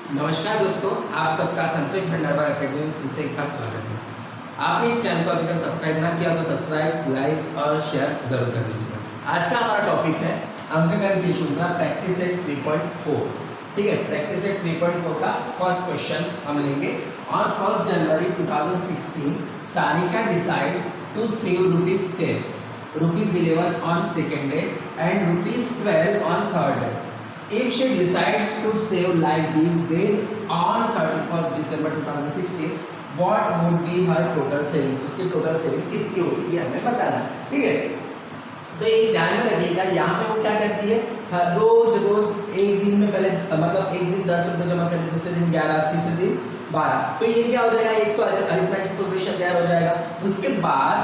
नमस्कार दोस्तों, आप सबका संतोष भंडारवार अकेडमी में फिर से एक बार स्वागत है। आपने इस चैनल को अभी तक सब्सक्राइब ना किया तो सब्सक्राइब, लाइक और शेयर जरूर कर लीजिएगा। आज का हमारा टॉपिक है अंकगणित श्रृंखला प्रैक्टिस सेट 3.4। ठीक है, प्रैक्टिस सेट 3.4 का फर्स्ट क्वेश्चन हम लेंगे। On 1 January 2016 Sanika decides to save ₹10, ₹11 on second day and ₹12 on third day. If she decides to save like this, then on 31st December 2016, what would be her total saving? उसकी total saving कितनी होगी ये हमें बताना। ठीक है, तो ये ध्यान में रखिएगा। यहाँ पे वो क्या करती है, हर रोज एक दिन में पहले मतलब एक दिन 10 रुपये जमा करें, दूसरे दिन 11, तीसरे दिन 12। तो ये क्या हो जाएगा, एक तो अरिथमेटिक प्रोग्रेशन तैयार हो जाएगा। उसके बाद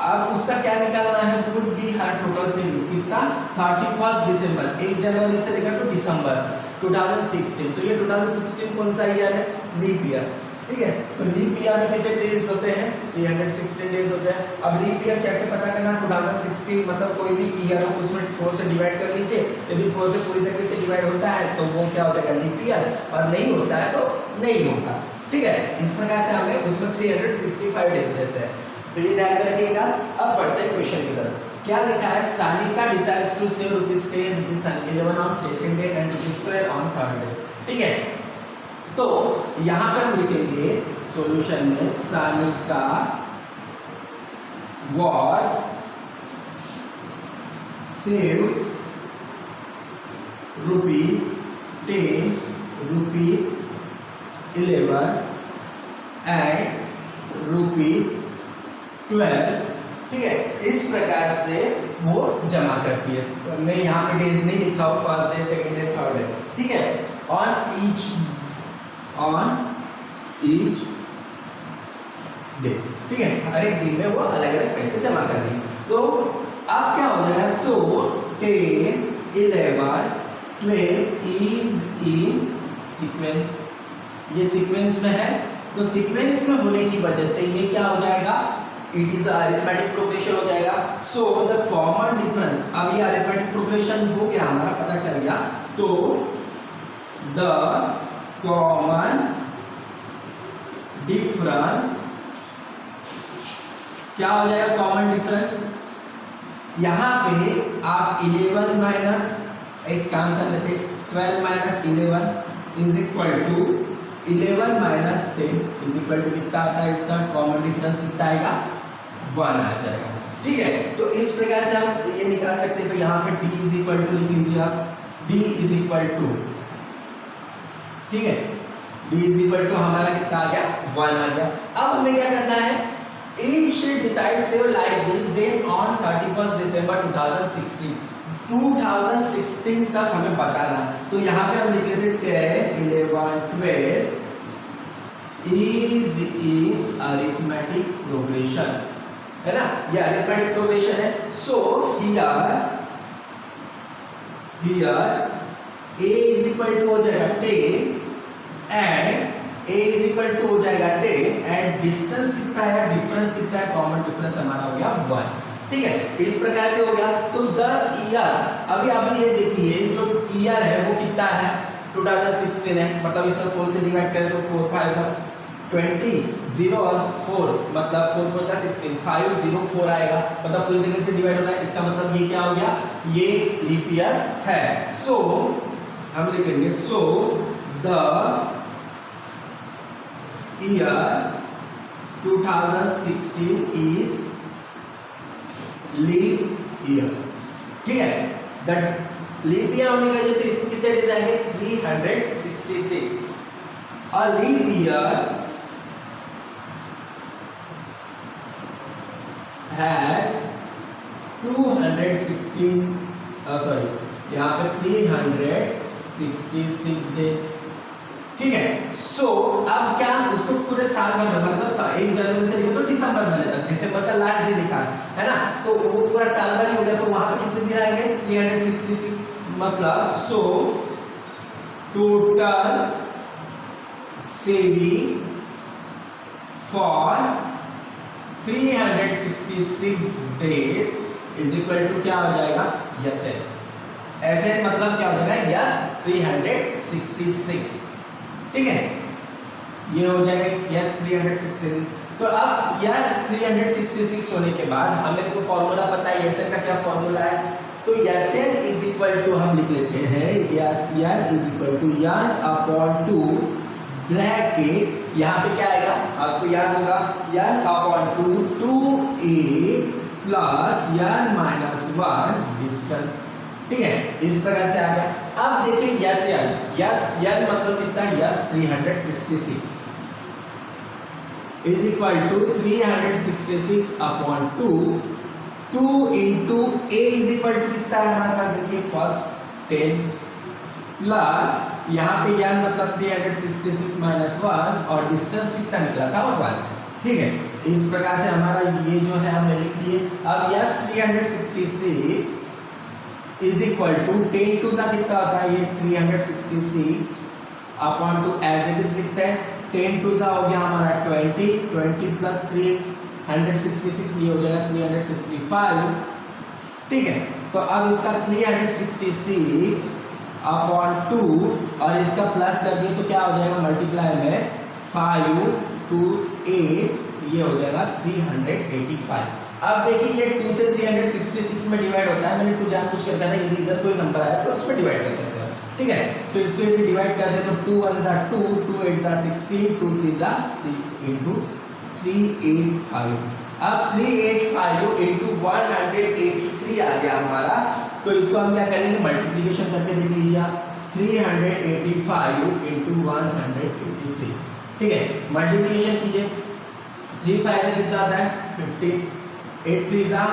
अब उसका क्या निकालना है, would be her total saving कितना, 31 दिसंबर, 1 जनवरी से लेकर तो दिसंबर 2016। तो ये 2016 कौन सा ईयर है, लीप ईयर। ठीक है, तो लीप ईयर में कितने डेज होते हैं, 316 डेज होते हैं। अब लीप ईयर कैसे पता करना, 2016 मतलब कोई भी ईयर हो उसमें 4 से डिवाइड कर लीजिए। यदि 4 से पूरी तरीके से डिवाइड होता है तो वो क्या हो जाएगा, लीप ईयर, और नहीं होता है तो नहीं होगा। ठीक है, इस प्रकार से हमें उसमें 365 डेज रहते हैं। तो ये ध्यान में रखिएगा। अब बढ़ते हैं क्वेश्चन की तरफ। क्या लिखा है, Sanika decides to save ₹11 on second day and ₹12 on third day। ठीक है, तो यहां पर हम लिखेंगे सॉल्यूशन में, सानिका was saves ₹10, ₹11 and ₹12। ठीक है, इस प्रकार से वो जमा करती है। तो मैं यहाँ पे डेज नहीं लिखा हूँ, first day, second day, third day. ठीक है, ऑन ईच डे। ठीक है, हर एक दिन में वो अलग अलग पैसे जमा कर दी। तो अब क्या हो जाएगा, सो 10, 11, 12 इज इन सीक्वेंस। ये सीक्वेंस में है, तो सीक्वेंस में होने की वजह से ये क्या हो जाएगा, इट इज अरिथमेटिक प्रोग्रेशन हो जाएगा। सो द कॉमन डिफरेंस, अब ये अरिथमेटिक प्रोग्रेशन हो गया हमारा, पता चल गया। तो द कॉमन डिफरेंस क्या हो जाएगा, कॉमन डिफरेंस यहां पे आप 11 माइनस, एक काम कर लेते, 12 minus 11 is equal to 11 minus 10 is equal to कितना आता है, इसका कॉमन डिफरेंस कितना आएगा, 1 आ जाएगा। ठीक है, तो इस प्रकार से हम ये निकाल सकते हैं। तो यहाँ पे d इज इक्वल टू लिख लीजिए आप, d इज इक्वल टू, ठीक है, d इज इक्वल टू हमारा कितना आ गया, 1 आ गया। अब हमें क्या करना है, if she decides save like this, then on 31st December 2016 तक हमें बताना। तो यहाँ पे हम लिख लेते 10, 11, 12 is in arithmetic progression, है ना, ये अरिथमेटिक प्रोग्रेशन है। So here a is equal to हो जाएगा 10 and a is equal to हो जाएगा 10 एंड डिस्टेंस कितना है, डिफरेंस कितना है, कॉमन डिफरेंस हमारा हो गया 1। ठीक है, इस प्रकार से हो गया। तो द ईयर, अभी ये देखिए जो ईयर है वो कितना है, 2016 है, मतलब इसमें 4 से डिवाइड करें तो 4 5 20, 0 और 4 मतलब 4 4 16, 5 0 4 आएगा, मतलब पूरी तरीके से डिवाइड होता है। इसका मतलब ये क्या हो गया, ये लीप ईयर है। सो हम लिखेंगे, so the year 2016 is leap year. ठीक है, दैट लीप ईयर होने की वजह से इसमें कितने डेज आएंगे, 366। और लीप ईयर has 216 सॉरी यहाँ पे 366 डेज। ठीक है, सो अब क्या, उसको पूरे साल भर में मतलब 1 जनवरी से लेकर तो दिसंबर महीने तक, दिसंबर का लास्ट डे लिखा है ना, तो वो पूरा साल भर ही हो गया। तो वहां पे कितने दिन आएंगे, 366, मतलब so total saving for 366 days is equal to क्या हो जाएगा, यस है। एसेट मतलब क्या हो जाएगा, यस 366। ठीक है, ये हो जाएगा यस 366। तो अब यस 366 होने के बाद हमें तो फॉर्मूला पता है, यस का क्या फॉर्मूला है, तो S n is equal to हम लिख लेते हैं S n is equal to n upon 2 bracket, यहाँ पे क्या आएगा आपको याद होगा, n upon 2a plus n minus 1 distance. ठीक है, इस प्रकार से आ गया। अब देखिए यस एन मतलब कितना, S 366 is equal to 366 upon 2 into a is equal to कितना है हमारे पास, देखिए फर्स्ट 10 प्लस यहाँ पे यान मतलब 366 माइनस 1 और डिस्टेंस कितना निकला था 1। ठीक है, इस प्रकार से हमारा ये जो है हमने लिख लिए। अब यस 366 इज इक्वल टू 10 टू सा कितना होता है, ये 366 अपॉन 2 एज इट इज लिखते हैं, 10 टू सा हो गया हमारा 20 प्लस 366 ये हो जाएगा 365। ठीक है, तो अब इसका 366 अपॉन 2 और इसका प्लस कर दिए तो क्या हो जाएगा मल्टीप्लाई में 5 2 8 ये हो जाएगा 385। अब देखिए ये 2 से 366 में डिवाइड होता है, मैंने 2 जानबूझ कर कहा था, यदि इधर कोई नंबर आया तो उसमें डिवाइड कर सकते हो। ठीक है, तो इसको यदि डिवाइड कर दे तो 2 1 जा 2 2 8 जा 16 2 3 जा 6 इंटू 385। अब 385 इंटू 183 आ गया हमारा, तो इसको हम क्या करेंगे मल्टीप्लिकेशन करके देख लीजिए आप, 385 इंटू 183। ठीक है, मल्टीप्लिकेशन कीजिए, 3 5 से कितना आता है 50, 8 3 जा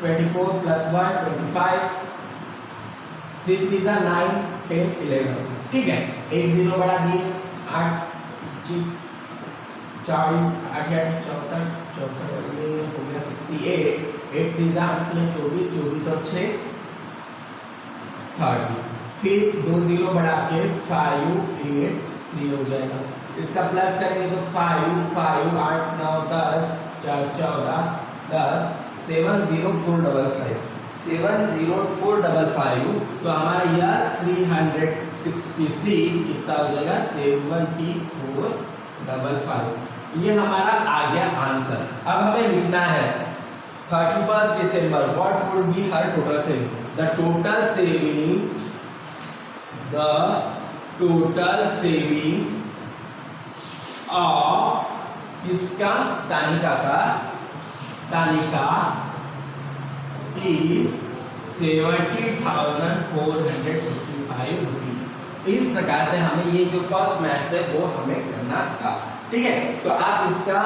24 प्लस 1 25, 3 3 जा 9 10 11। ठीक है, एक जीरो बढ़ा दिए 8 40 8 8 64 64 ये हो गया 68, 8 3 जा 24 24 और 6 30, फिर 2 जीरो बढ़ा के 5 8 3 हो जाएगा। इसका प्लस करेंगे तो 5 5 8 9 10 4 14 10 70455 70455। तो हमारा यस 366 कितना हो जाएगा 7455। ये हमारा आ गया आंसर। अब हमें लिखना है 31 दिसंबर what would be her total saving, the total saving of किसका, सानिका इज 70,455 रुपीज। इस प्रकार से हमें ये जो फर्स्ट मैथ्स है वो हमें करना था। ठीक है, तो आप इसका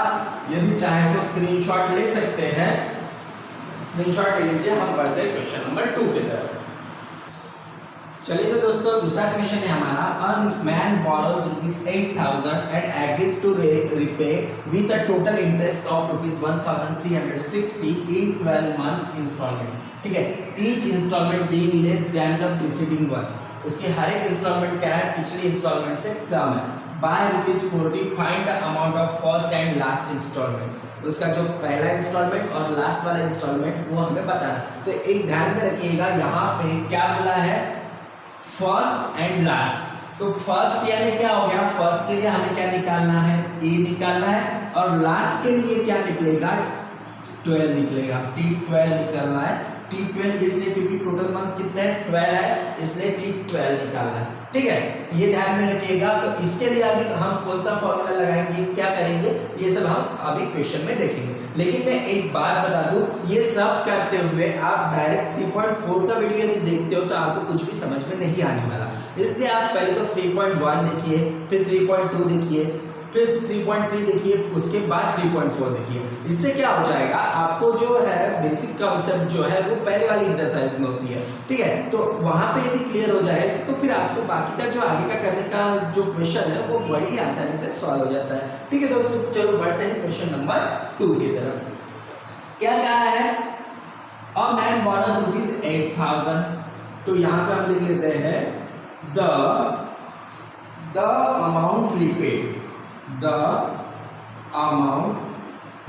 यदि चाहे तो स्क्रीनशॉट ले सकते हैं, स्क्रीनशॉट ले लीजिए। हम बढ़ते हैं क्वेश्चन नंबर 2 की तरफ। चलिए तो दोस्तों दूसरा क्वेश्चन है हमारा, a man borrows ₹8,000 and agrees to repay with a total interest of ₹1,360 in 12 months installment। ठीक है, each installment being less than the preceding one। उसकी हर एक इंस्टॉलमेंट क्या है, पिछली इंस्टॉलमेंट से कम है। By ₹40 find the amount of first and last instalment. उसका जो पहला इंस्टॉलमेंट और लास्ट वाला इंस्टॉलमेंट वो हमें बताना। तो एक ध्यान में रखिएगा, यहाँ पे क्या बोला है फर्स्ट एंड लास्ट। तो फर्स्ट यानी क्या हो गया, फर्स्ट के लिए हमें क्या निकालना है, ए निकालना है, और लास्ट के लिए क्या निकलेगा 12 निकलेगा, T12 निकालना है। T12 इसलिए क्योंकि टोटल मंथ्स कितने हैं 12 है, इसलिए T12 निकालना है। ठीक है, ये ध्यान में रखिएगा। तो इसके लिए अभी हम कौन सा फॉर्मूला लगाएंगे, क्या करेंगे, ये सब हम अभी क्वेश्चन में देखेंगे। लेकिन मैं एक बात बता दूं, ये सब करते हुए आप डायरेक्ट 3.4 का वीडियो यदि देखते हो तो आपको कुछ भी समझ में नहीं आने वाला। इसलिए आप पहले तो 3.1 देखिए, फिर 3.2 देखिए, फिर 3.3 देखिए, उसके बाद 3.4 देखिए। इससे क्या हो जाएगा, आपको जो है बेसिक कॉन्सेप्ट जो है वो पहले वाली एक्सरसाइज में होती है। ठीक है, तो वहां पे यदि क्लियर हो जाए तो फिर आपको बाकी का जो आगे का करने का जो क्वेश्चन है वो बड़ी आसानी से सॉल्व हो जाता है। ठीक है दोस्तों, चलो बढ़ते हैं क्वेश्चन नंबर 2 की तरफ। क्या कहा है, अ मैन बोरोज ₹8,000। तो यहाँ पे हम लिख लेते हैं द अमाउंट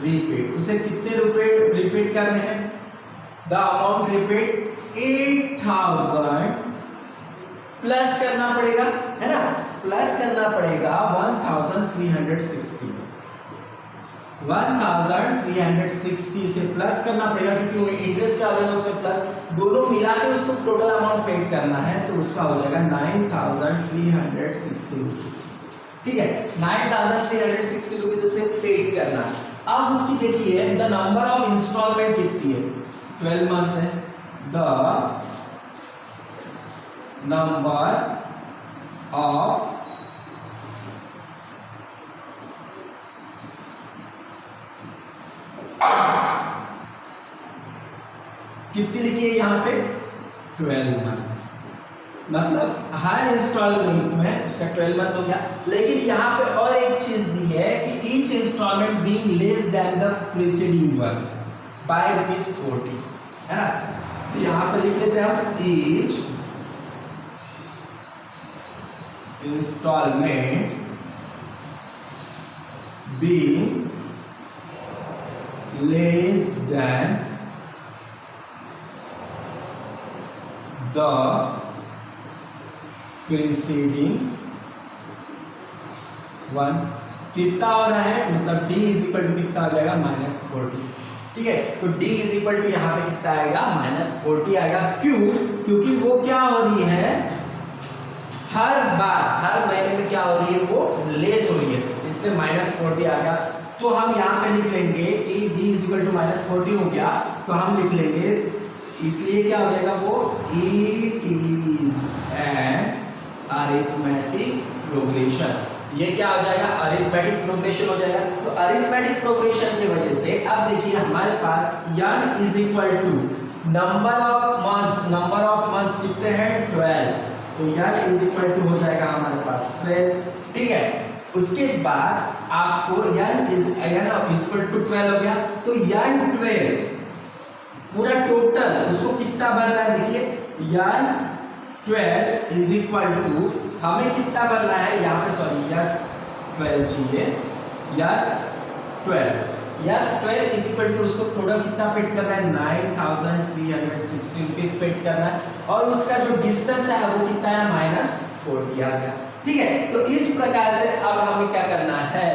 रिपेड, उसे कितने रुपए रिपेड करने हैं, द अमाउंट रिपेड 8,000 प्लस करना पड़ेगा, है ना, प्लस करना पड़ेगा 1360 से प्लस करना पड़ेगा, क्योंकि इंटरेस्ट क्या हो जाएगा उसमें प्लस, दोनों मिला के उसको टोटल अमाउंट पेड करना है, तो उसका हो जाएगा 9360 रुपीज। ठीक है, 9360 रुपीज उसे पेड करना है। अब उसकी देखिए द नंबर ऑफ इंस्टॉलमेंट कितनी है, 12 मंथ्स है। द नंबर ऑफ कितनी लिखी है यहाँ पे 12 मंथ, मतलब हर इंस्टॉलमेंट में उसका 12 मंथ हो गया। लेकिन यहाँ पे और एक चीज दी है कि each instalment being less than the preceding one by ₹40, है ना। तो यहाँ पे लिख लेते हैं हम each instalment being less than the preceding one, कितना हो रहा है, मतलब d इज इक्वल टू कितना हो जाएगा -40। ठीक है, तो d इज इक्वल टू यहाँ पे कितना आएगा -40 आएगा। क्यों? क्योंकि वो क्या हो रही है, हर बार हर महीने में क्या हो रही है, वो लेस हो रही है, इसलिए -40 आ गया। तो हम यहाँ पे लिख लेंगे कि d इज इक्वल टू -40 हो गया, तो हम लिख लेंगे, इसलिए क्या हो जाएगा वो it is an arithmetic progression. ये क्या हो जाएगा, अरिथमेटिक प्रोग्रेशन हो जाएगा। तो अरिथमेटिक प्रोग्रेशन की वजह से अब देखिए हमारे पास n is equal to number of months कितने हैं 12, तो n इज इक्वल टू हो जाएगा हमारे पास 12। ठीक है, उसके बाद आपको n इज इक्वल टू 12 हो गया, तो n 12 पूरा टोटल उसको कितना भरना है, देखिए n 12 इज इक्वल टू हमें कितना भरना है यहाँ पे, सॉरी यस 12 चाहिए, यस 12 इज इक्वल टू उसको टोटल कितना पेड करना है 9360 रुपीज पेड करना है, और उसका जो डिस्टेंस है वो कितना है -40 आ गया। ठीक है, तो इस प्रकार से अब हमें क्या करना है,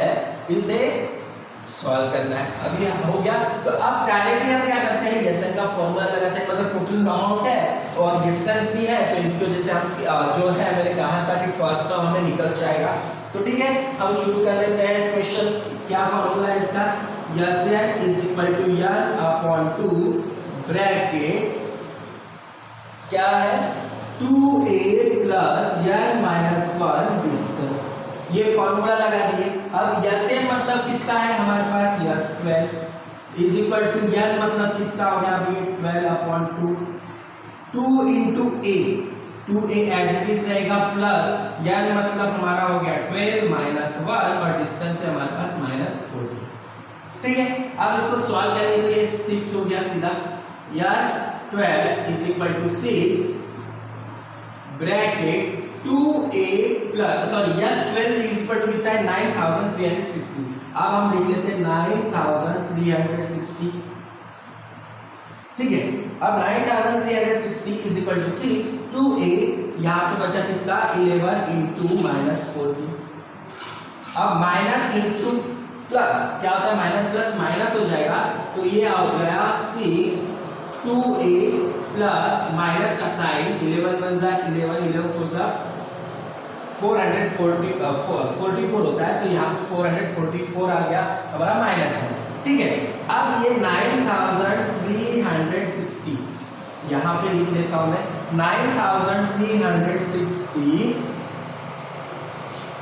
इसे सॉल्व करना है। अभी हो गया, तो अब डायरेक्टली हम क्या करते हैं, एसएन का फॉर्मूला लगाते हैं, मतलब टोटल अमाउंट है और डिस्टेंस भी है, तो इसकी वजह से हम जो है मैंने कहा था कि फर्स्ट टर्म हमें निकल जाएगा। तो ठीक है, अब शुरू कर लेते हैं क्वेश्चन। क्या फॉर्मूला है इसका, S n is equal to n upon 2 bracket क्या है 2a plus n minus 1 distance, ये फॉर्मूला लगा दिए। अब एसएन मतलब कितना है हमारे पास, S 12 is equal to n मतलब कितना हो गया अभी 12 upon 2 into a, 2a as it is रहेगा, प्लस n मतलब हमारा हो गया 12 माइनस 1 और डिस्टेंस है हमारे पास -40। ठीक है, अब इसको सॉल्व करने के लिए 6 हो गया सीधा, S 12 is equal to 6 bracket 2a plus sorry S 12 is equal to कितना है 9360। अब हम लिख लेते हैं 9360। ठीक है, अब 9360 इज इक्वल टू 6 2a, यहाँ पे बचा कितना 11 इंटू -40। अब माइनस इंटू प्लस क्या होता है, माइनस प्लस माइनस हो जाएगा, तो ये आ गया 6 2a प्लस माइनस का साइन 11 1 जा 11 11 4 जा 444 होता है, तो यहाँ 444 आ गया हमारा माइनस है। ठीक है, अब ये 9360 यहाँ पे लिख देता हूँ मैं, 9360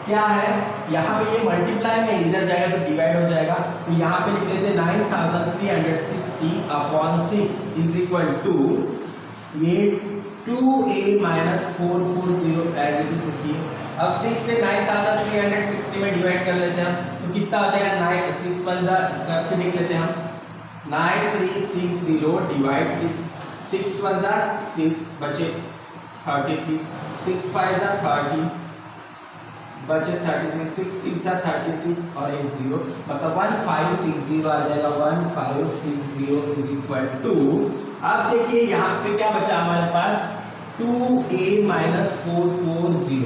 क्या है, यहाँ पे ये मल्टीप्लाई में इधर जाएगा तो डिवाइड हो जाएगा, तो यहाँ पे लिख लेते 9360 अपॉन 6 इज इक्वल टू ये 2a minus 440 as it is लिखिए। अब 6 से 9360 में डिवाइड कर लेते हैं हम, तो कितना आ जाएगा 9 6 1 जा करके लिख लेते हैं हम 9360 डिवाइड 6 1 जा 6 बचे 33 6 5 जा 30 बचे 36 6 6 जा 36 और एक 0 मतलब 1560 आ जाएगा 1560 इज इक्वल टू। अब देखिए यहाँ पे क्या बचा हमारे पास 2a माइनस 440,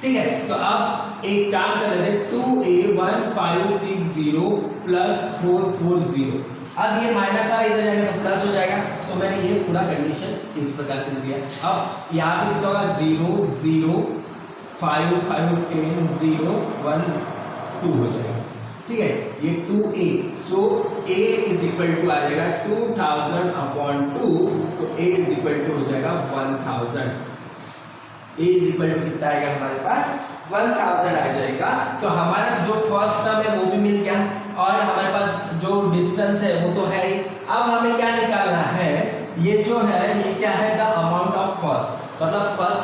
ठीक है, तो अब एक काम कर लेते हैं 2a1560 प्लस 440। अब ये माइनस वाला इधर जाएगा तो प्लस हो जाएगा। सो मैंने ये पूरा कंडीशन इस प्रकार से लिया। अब यहाँ पे कितना होगा 0 0 5 5 10 0 1 2 हो जाएगा। ठीक है, ये 2a, so a is equal to आ जाएगा 2000 अपॉन 2, तो a इज इक्वल टू हो जाएगा 1000। a इज इक्वल टू कितना आएगा हमारे पास 1000 आ जाएगा। तो हमारा जो फर्स्ट टर्म है वो भी मिल गया और हमारे पास जो डिस्टेंस है वो तो है ही। अब हमें क्या निकालना है, ये जो है ये क्या है द अमाउंट ऑफ फर्स्ट, मतलब फर्स्ट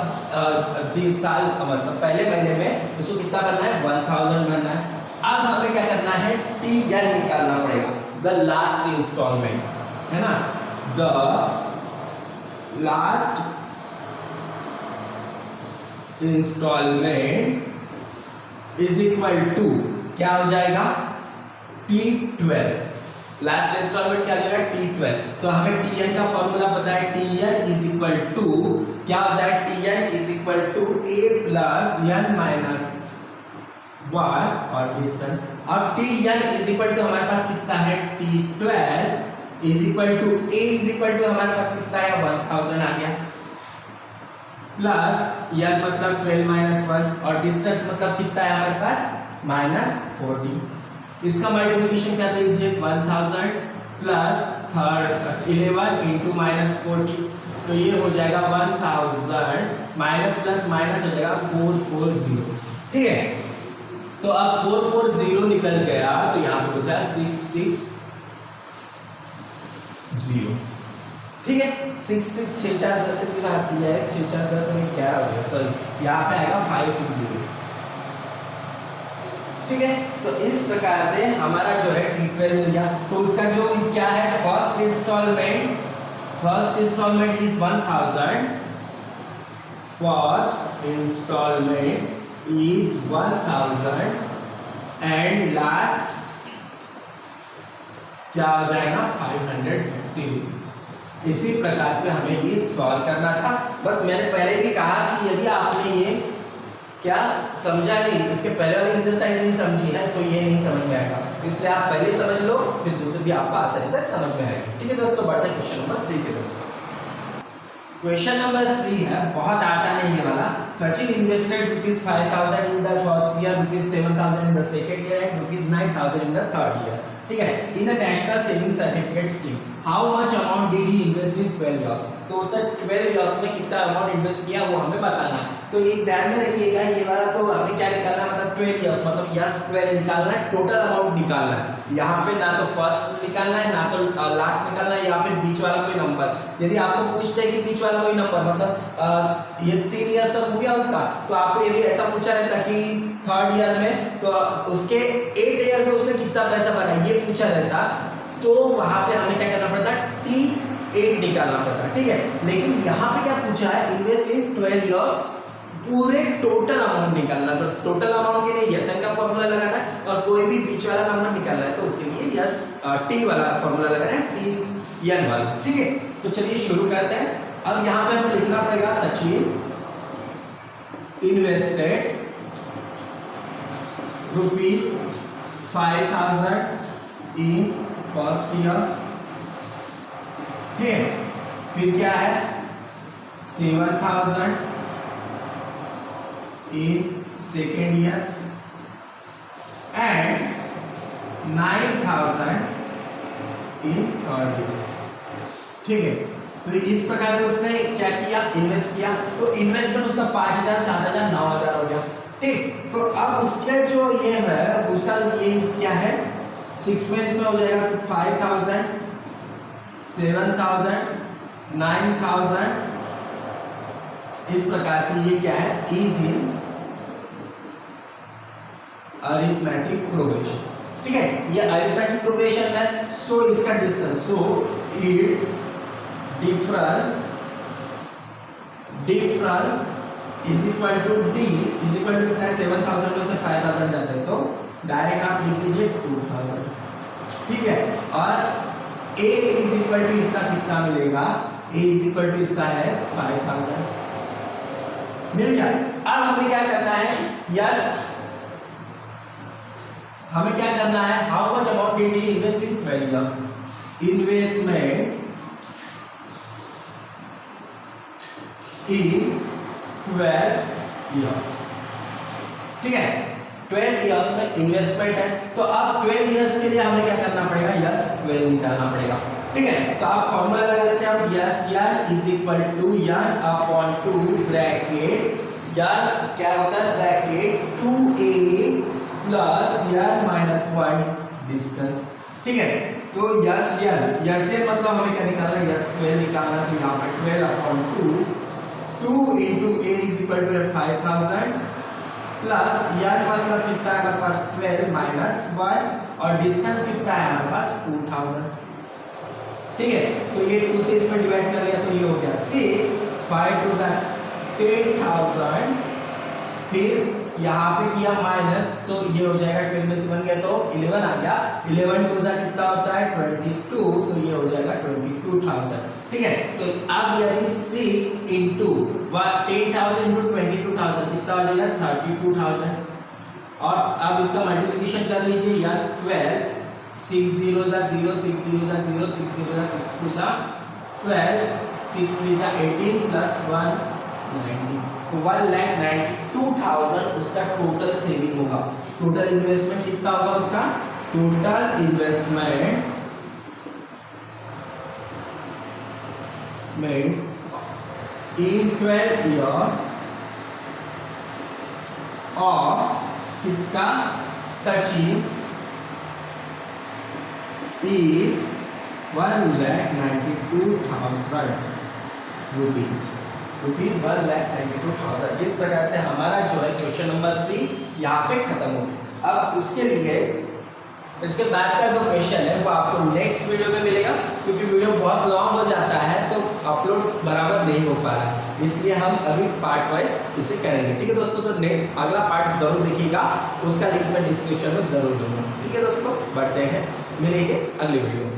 साल मतलब पहले महीने में उसको कितना बनना है 1000 बनना है। अब हमें क्या करना है TN निकालना पड़ेगा, द लास्ट इंस्टॉलमेंट है ना, the last instalment is equal to क्या हो जाएगा T12। लास्ट इंस्टॉलमेंट क्या हो जाएगा T12। तो हमें TN का फॉर्मूला पता है, TN इज इक्वल टू क्या होता है, TN is equal to a plus n minus 1 और डिस्टेंस। अब TN इज इक्वल टू हमारे पास कितना है T12 is equal to a is equal to हमारे पास कितना है 1000 आ गया, प्लस n मतलब 12 माइनस 1 और डिस्टेंस मतलब कितना है हमारे पास -40। इसका मल्टीप्लिकेशन कर लीजिए 1000 प्लस 11 इंटू -40, तो ये हो जाएगा 1000 माइनस प्लस माइनस हो जाएगा 440। ठीक है, तो अब 440 निकल गया तो यहाँ पे बचा 660। ठीक है, 6 6 4 10 से पास किया है, 6 4 10 में क्या हो गया, सॉरी यहाँ पे आएगा 560। ठीक है, तो इस प्रकार से हमारा जो है T12 मिल गया। तो उसका जो क्या है first instalment is 1000, first instalment is 1000 and last क्या हो जाएगा 560 रुपीज। इसी प्रकार से हमें ये सॉल्व करना था। बस मैंने पहले भी कहा कि यदि आपने ये क्या समझा नहीं, इसके पहले वाली एक्सरसाइज नहीं समझी है तो ये नहीं समझ में आएगा, इसलिए आप पहले समझ लो फिर दूसरे भी आपको आसानी से समझ में आएगा। ठीक है दोस्तों, बढ़ते हैं क्वेश्चन नंबर 3 की तरफ। क्वेश्चन नंबर 3 है, बहुत आसान है ये वाला। Sachin invested ₹5000 in the first year, ₹7000 in the second year and ₹9000 in the third year. ठीक है, in the national saving certificate scheme how much amount did he invest in 12 years. तो उसने 12 इयर्स में कितना अमाउंट इन्वेस्ट किया वो हमें बताना है। तो एक ध्यान में रखिएगा ये वाला, तो हमें क्या निकालना है, मतलब 12 इयर्स मतलब यस 12 निकालना है, टोटल अमाउंट निकालना है। यहाँ पे ना तो फर्स्ट निकालना है ना तो लास्ट निकालना है, या फिर बीच वाला कोई नंबर। यदि आपको पूछते हैं कि बीच वाला कोई नंबर मतलब ये 3 ईयर तक हो गया उसका, तो आपको यदि ऐसा पूछा रहता कि थर्ड ईयर में तो उसके 8 ईयर में उसने कितना पैसा बनाया ये पूछा रहता, तो वहां पे हमें क्या करना पड़ता है T8 निकालना पड़ता है। ठीक है, लेकिन यहाँ पे क्या पूछा है, इन्वेस्ट इन 12 इयर्स, पूरे टोटल अमाउंट निकालना। तो टोटल अमाउंट के लिए यस का फॉर्मूला लगाना है और कोई भी बीच वाला नंबर निकालना है तो उसके लिए यस टी वाला फॉर्मूला लगाना है, TN वाला। ठीक है, तो चलिए शुरू करते हैं। अब यहाँ पे हमें लिखना पड़ेगा Sachin invested ₹5000 in first year. ठीक है, फिर क्या है 7000 in second year and 9000 in third year. ठीक है, तो इस प्रकार से उसने क्या किया, इन्वेस्ट किया। तो इन्वेस्टमेंट उसका 5000 7000 9000 हो गया। ठीक, तो अब उसके जो ये है उसका ये क्या है 6 मंथ्स में हो जाएगा, तो 5000 7000 9000 इस प्रकार से ये क्या है इज इन अरिथमेटिक प्रोग्रेशन। ठीक है, ये अरिथमेटिक प्रोग्रेशन है। सो इसका distance, so it's difference is equal to D is equal to कितना है 7000 में से 5000 जाता है तो डायरेक्ट आप लिख लीजिए 2000। ठीक है, और a इज इक्वल टू इसका कितना मिलेगा, a इज इक्वल टू इसका है 5000 मिल गया। अब हमें क्या करना है, यस हमें क्या करना है, how much amount did he invest in 12 years, investment in 12 years, ठीक है 12 years में इन्वेस्टमेंट है। तो अब 12 years के लिए हमें क्या करना पड़ेगा, यस 12 निकालना पड़ेगा, ठीक है। तो आप फॉर्मूला लगा लेते हैं हम, यस यार इज इक्वल टू यार अपॉन 2 ब्रैकेट यार क्या होता है ब्रैकेट 2a प्लस यार माइनस 1 डिस्टेंस, ठीक है। तो यस यार यस से मतलब हमें क्या निकालना है, यस 12 निकालना, तो यहाँ पर 12 upon 2 into a is equal to 5000 plus यार मतलब कितना है हमारे पास 12 माइनस 1 और डिस्टेंस कितना है हमारे पास 2000, ठीक है। तो ये 2 से इसमें डिवाइड कर लिया तो ये हो गया 6, 5 2 10,000, फिर यहाँ पे किया माइनस तो ये हो जाएगा 12 में से बन गया तो 11 आ गया, 11 2 कितना होता है 22, तो ये हो जाएगा 22,000, ठीक है। तो अब यदि 6 इंटू 10,000 इंटू 22,000 कितना हो जाएगा 32,000, और अब इसका मल्टीप्लिकेशन कर लीजिए, यस 12 6 0 0 6 0 0 6 0 6 2 12 6 3 18 प्लस 1 90, तो 1,92,000 उसका टोटल सेविंग होगा। टोटल इन्वेस्टमेंट कितना होगा उसका, total investment in 12 years of इसका सचिन is 1,92,000 रुपीज, 1,92,000। इस प्रकार से हमारा जो है क्वेश्चन नंबर 3 यहाँ पे खत्म हो गया। अब उसके लिए इसके बाद का जो क्वेश्चन है वो आपको नेक्स्ट वीडियो में मिलेगा, क्योंकि वीडियो बहुत लॉन्ग हो जाता है तो अपलोड बराबर नहीं हो पा रहा है, इसलिए हम अभी पार्ट वाइज इसे करेंगे, ठीक है दोस्तों। तो अगला पार्ट जरूर देखिएगा, उसका लिंक मैं डिस्क्रिप्शन में जरूर दूंगा, ठीक है दोस्तों। बढ़ते हैं, मिलेंगे अगली वीडियो में।